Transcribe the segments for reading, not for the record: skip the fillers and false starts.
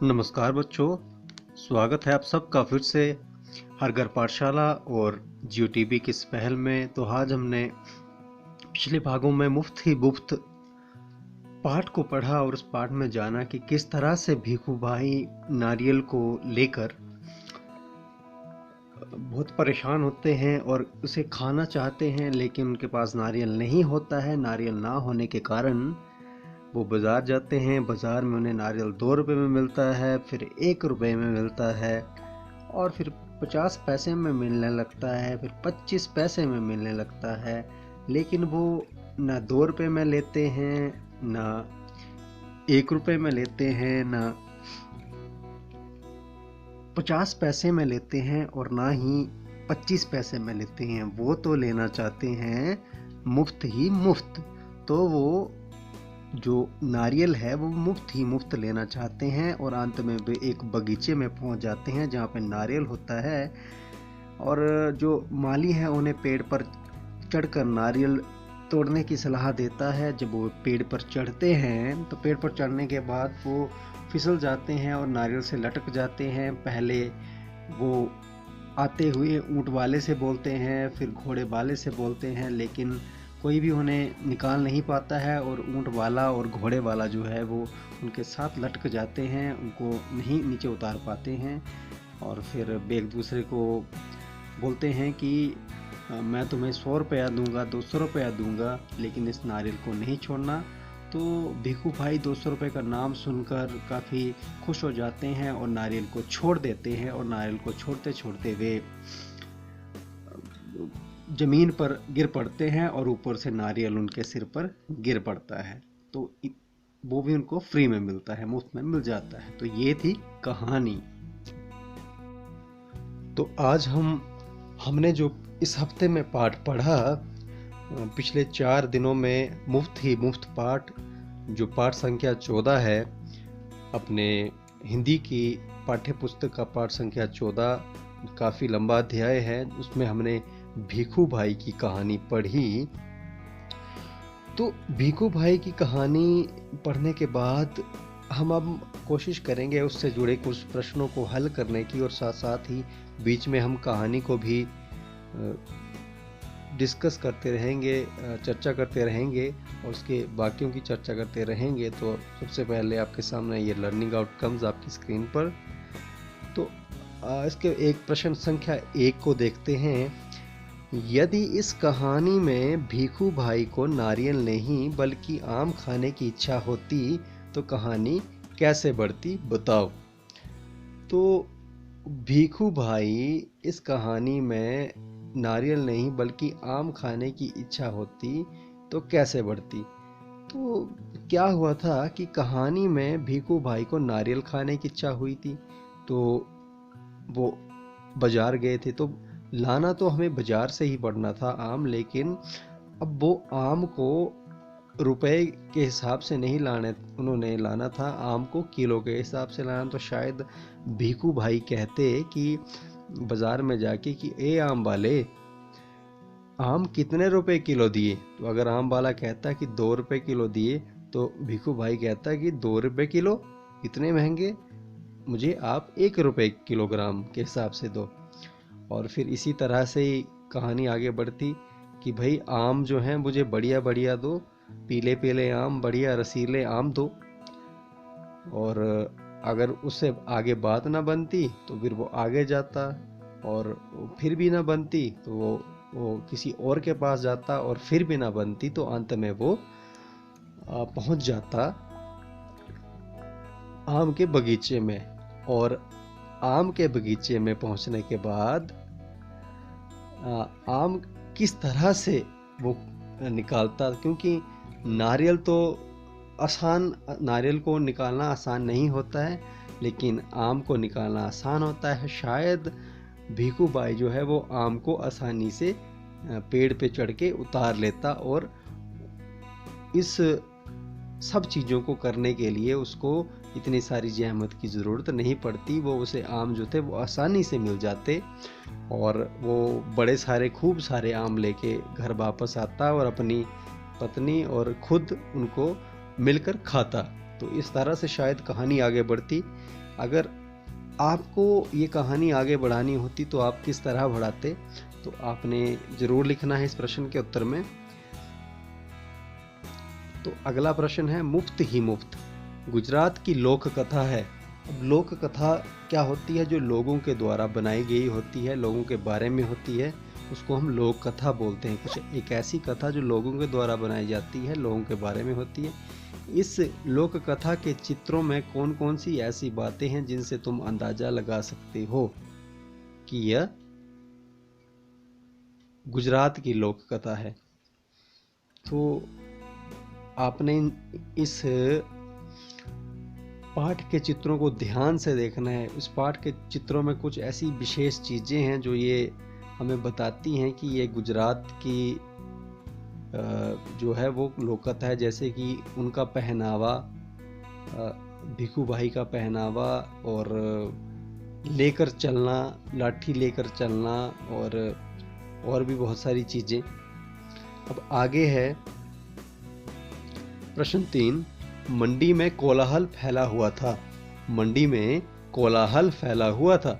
नमस्कार बच्चों, स्वागत है आप सबका फिर से हर घर पाठशाला और जियो टीवी की इस पहल में। तो आज हमने पिछले भागों में मुफ्त पाठ को पढ़ा और उस पाठ में जाना कि किस तरह से भीखू भाई नारियल को लेकर बहुत परेशान होते हैं और उसे खाना चाहते हैं, लेकिन उनके पास नारियल नहीं होता है। नारियल ना होने के कारण वो बाज़ार जाते हैं। बाज़ार में उन्हें नारियल 2 रुपये में मिलता है, फिर 1 रुपये में मिलता है, और फिर 50 पैसे में मिलने लगता है, फिर 25 पैसे में मिलने लगता है। लेकिन वो ना 2 रुपये में लेते हैं, ना 1 रुपये में लेते हैं, ना 50 पैसे में लेते हैं, और ना ही 25 पैसे में लेते हैं। वो तो लेना चाहते हैं मुफ्त ही मुफ्त। तो वो जो नारियल है वो मुफ्त ही मुफ्त लेना चाहते हैं, और अंत में वे एक बगीचे में पहुंच जाते हैं जहां पे नारियल होता है। और जो माली है उन्हें पेड़ पर चढ़कर नारियल तोड़ने की सलाह देता है। जब वो पेड़ पर चढ़ते हैं तो पेड़ पर चढ़ने के बाद वो फिसल जाते हैं और नारियल से लटक जाते हैं। पहले वो आते हुए ऊंट वाले से बोलते हैं, फिर घोड़े वाले से बोलते हैं, लेकिन कोई भी उन्हें निकाल नहीं पाता है, और ऊंट वाला और घोड़े वाला जो है वो उनके साथ लटक जाते हैं, उनको नहीं नीचे उतार पाते हैं। और फिर एक दूसरे को बोलते हैं कि मैं तुम्हें 100 रुपया दूंगा, 200 रुपया दूंगा, लेकिन इस नारियल को नहीं छोड़ना। तो भीखू भाई 200 रुपये का नाम सुनकर काफ़ी खुश हो जाते हैं और नारियल को छोड़ देते हैं, और नारियल को छोड़ते छोड़ते वे जमीन पर गिर पड़ते हैं और ऊपर से नारियल उनके सिर पर गिर पड़ता है। तो वो भी उनको फ्री में मिलता है, मुफ्त में मिल जाता है। तो ये थी कहानी। तो आज हमने जो इस हफ्ते में पाठ पढ़ा, पिछले 4 दिनों में मुफ्त ही मुफ्त पाठ, जो पाठ संख्या 14 है, अपने हिंदी की पाठ्य पुस्तक का पाठ संख्या 14 काफ़ी लंबा अध्याय है। उसमें हमने भीखू भाई की कहानी पढ़ी। तो भीखू भाई की कहानी पढ़ने के बाद हम अब कोशिश करेंगे उससे जुड़े कुछ प्रश्नों को हल करने की, और साथ साथ ही बीच में हम कहानी को भी डिस्कस करते रहेंगे, चर्चा करते रहेंगे, और उसके बाकियों की चर्चा करते रहेंगे। तो सबसे पहले आपके सामने ये लर्निंग आउटकम्स आपकी स्क्रीन पर। तो इसके एक प्रश्न संख्या 1 को देखते हैं। यदि इस कहानी में भीखू भाई को नारियल नहीं बल्कि आम खाने की इच्छा होती तो कहानी कैसे बढ़ती, बताओ। तो भीखू भाई इस कहानी में नारियल नहीं बल्कि आम खाने की इच्छा होती तो कैसे बढ़ती। तो क्या हुआ था कि कहानी में भीखू भाई को नारियल खाने की इच्छा हुई थी, तो वो बाजार गए थे। तो लाना तो हमें बाजार से ही पड़ना था आम, लेकिन अब वो आम को रुपए के हिसाब से नहीं उन्होंने लाना था, आम को किलो के हिसाब से लाना। तो शायद भीखू भाई कहते कि बाजार में जाके कि ए आम वाले, आम कितने रुपए किलो दिए। तो अगर आम वाला कहता कि 2 रुपये किलो दिए, तो भीखू भाई कहता कि 2 रुपये किलो, इतने महंगे, मुझे आप 1 रुपये किलोग्राम के हिसाब से दो। और फिर इसी तरह से ही कहानी आगे बढ़ती कि भाई आम जो हैं मुझे बढ़िया बढ़िया दो, पीले पीले आम, बढ़िया रसीले आम दो। और अगर उससे आगे बात ना बनती तो फिर वो आगे जाता, और फिर भी ना बनती तो वो किसी और के पास जाता, और फिर भी ना बनती तो अंत में वो पहुंच जाता आम के बगीचे में। और आम के बगीचे में पहुंचने के बाद आम किस तरह से वो निकालता, क्योंकि नारियल को निकालना आसान नहीं होता है, लेकिन आम को निकालना आसान होता है। शायद भीखू भाई जो है वो आम को आसानी से पेड़ पे चढ़ के उतार लेता, और इस सब चीज़ों को करने के लिए उसको इतनी सारी जहमत की ज़रूरत नहीं पड़ती। वो उसे आम जो थे वो आसानी से मिल जाते, और वो बड़े सारे खूब सारे आम लेके घर वापस आता और अपनी पत्नी और खुद उनको मिलकर खाता। तो इस तरह से शायद कहानी आगे बढ़ती। अगर आपको ये कहानी आगे बढ़ानी होती तो आप किस तरह बढ़ाते, तो आपने ज़रूर लिखना है इस प्रश्न के उत्तर में। तो अगला प्रश्न है मुफ्त ही मुफ्त गुजरात की लोक कथा है। अब लोक कथा क्या होती है? जो लोगों के द्वारा बनाई गई होती है, लोगों के बारे में होती है, उसको हम लोक कथा बोलते हैं। कुछ एक ऐसी कथा जो लोगों के द्वारा बनाई जाती है, लोगों के बारे में होती है। इस लोक कथा के चित्रों में कौन कौन सी ऐसी बातें हैं जिनसे तुम अंदाजा लगा सकते हो कि यह गुजरात की लोक कथा है? तो आपने इस पाठ के चित्रों को ध्यान से देखना है। इस पाठ के चित्रों में कुछ ऐसी विशेष चीज़ें हैं जो ये हमें बताती हैं कि ये गुजरात की जो है वो लोक कथा है। जैसे कि उनका पहनावा, भिखू भाई का पहनावा, और लेकर चलना, लाठी लेकर चलना, और भी बहुत सारी चीज़ें। अब आगे है प्रश्न 3। मंडी में कोलाहल फैला हुआ था। मंडी में कोलाहल फैला हुआ था।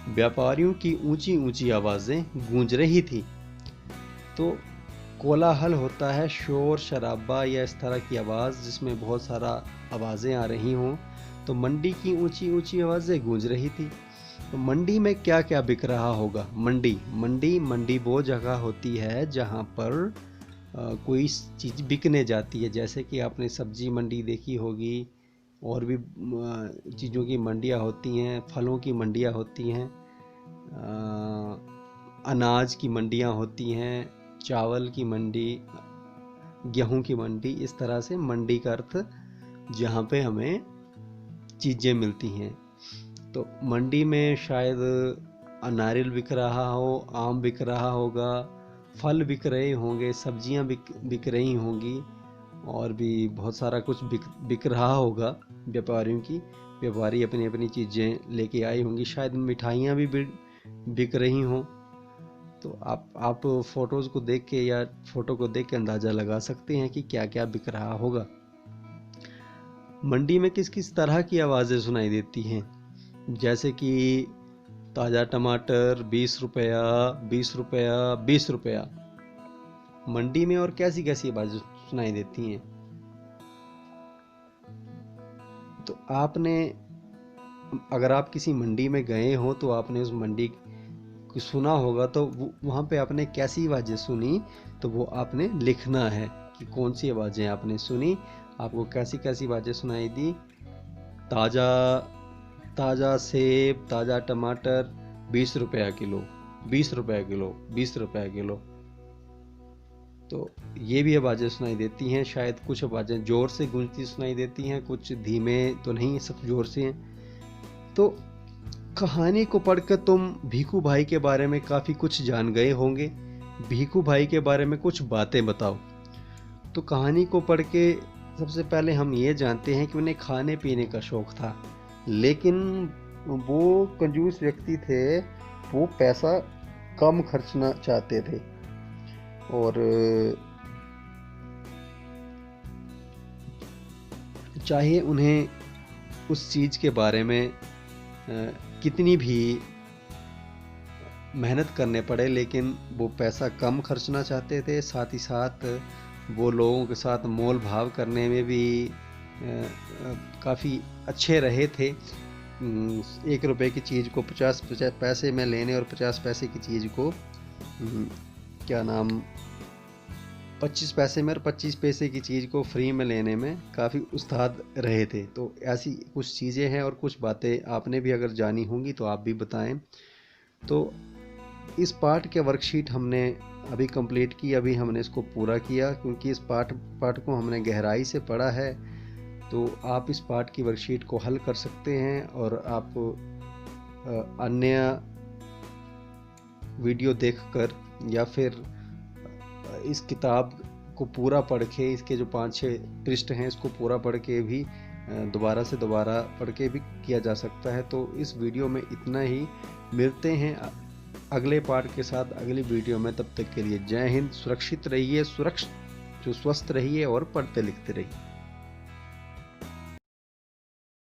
व्यापारियों की ऊंची ऊंची आवाज़ें गूंज रही थी। तो कोलाहल होता है शोर शराबा या इस तरह की आवाज़ जिसमें बहुत सारा आवाज़ें आ रही हों। तो मंडी की ऊंची ऊंची आवाज़ें गूंज रही थी। तो मंडी में क्या क्या बिक रहा होगा? मंडी वो जगह होती है जहाँ पर कोई चीज़ बिकने जाती है। जैसे कि आपने सब्जी मंडी देखी होगी, और भी चीज़ों की मंडियाँ होती हैं, फलों की मंडियाँ होती हैं, अनाज की मंडियाँ होती हैं, चावल की मंडी, गेहूं की मंडी। इस तरह से मंडी का अर्थ जहाँ पे हमें चीज़ें मिलती हैं। तो मंडी में शायद नारियल बिक रहा हो, आम बिक रहा होगा, फल बिक रहे होंगे, सब्जियां बिक रही होंगी, और भी बहुत सारा कुछ बिक रहा होगा। व्यापारी अपनी अपनी चीज़ें लेके आई होंगी। शायद मिठाइयाँ भी बिक रही हों। तो आप फोटोज़ को देख के या फोटो को देख के अंदाज़ा लगा सकते हैं कि क्या क्या बिक रहा होगा। मंडी में किस किस तरह की आवाज़ें सुनाई देती हैं? जैसे कि ताज़ा टमाटर 20 रुपया, 20 रुपया, 20 रुपया। मंडी में और कैसी कैसी आवाज़ें सुनाई देती हैं? तो आपने, अगर आप किसी मंडी में गए हो तो आपने उस मंडी को सुना होगा, तो वहाँ पे आपने कैसी आवाज़ें सुनी, तो वो आपने लिखना है कि कौन सी आवाज़ें आपने सुनी, आपको कैसी कैसी आवाज़ें सुनाई दी। ताज़ा सेब, ताज़ा टमाटर 20 रुपया किलो, 20 रुपया किलो, 20 रुपया किलो। तो ये भी आवाज़ें सुनाई देती हैं। शायद कुछ आवाज़ें ज़ोर से गूंजती सुनाई देती हैं, कुछ धीमे तो नहीं, सब ज़ोर से हैं। तो कहानी को पढ़कर तुम भीखू भाई के बारे में काफ़ी कुछ जान गए होंगे। भीखू भाई के बारे में कुछ बातें बताओ। तो कहानी को पढ़ के सबसे पहले हम ये जानते हैं कि उन्हें खाने पीने का शौक़ था, लेकिन वो कंजूस व्यक्ति थे। वो पैसा कम खर्चना चाहते थे, और चाहे उन्हें उस चीज़ के बारे में कितनी भी मेहनत करने पड़े, लेकिन वो पैसा कम खर्चना चाहते थे। साथ ही साथ वो लोगों के साथ मोल भाव करने में भी काफ़ी अच्छे रहे थे। 1 रुपए की चीज़ को 50 पैसे में लेने, और 50 पैसे की चीज़ को 25 पैसे में और 25 पैसे की चीज़ को फ्री में लेने में काफ़ी उस्ताद रहे थे। तो ऐसी कुछ चीज़ें हैं, और कुछ बातें आपने भी अगर जानी होंगी तो आप भी बताएं। तो इस पाठ के वर्कशीट हमने अभी कंप्लीट की, अभी हमने इसको पूरा किया, क्योंकि इस पाठ को हमने गहराई से पढ़ा है। तो आप इस पाठ की वर्कशीट को हल कर सकते हैं, और आप अन्य वीडियो देखकर या फिर इस किताब को पूरा पढ़ के, इसके जो 5-6 पृष्ठ हैं इसको पूरा पढ़ के भी दोबारा से दोबारा पढ़ के भी किया जा सकता है। तो इस वीडियो में इतना ही। मिलते हैं अगले पार्ट के साथ अगली वीडियो में। तब तक के लिए जय हिंद। सुरक्षित रहिए, स्वस्थ रहिए और पढ़ते लिखते रहिए।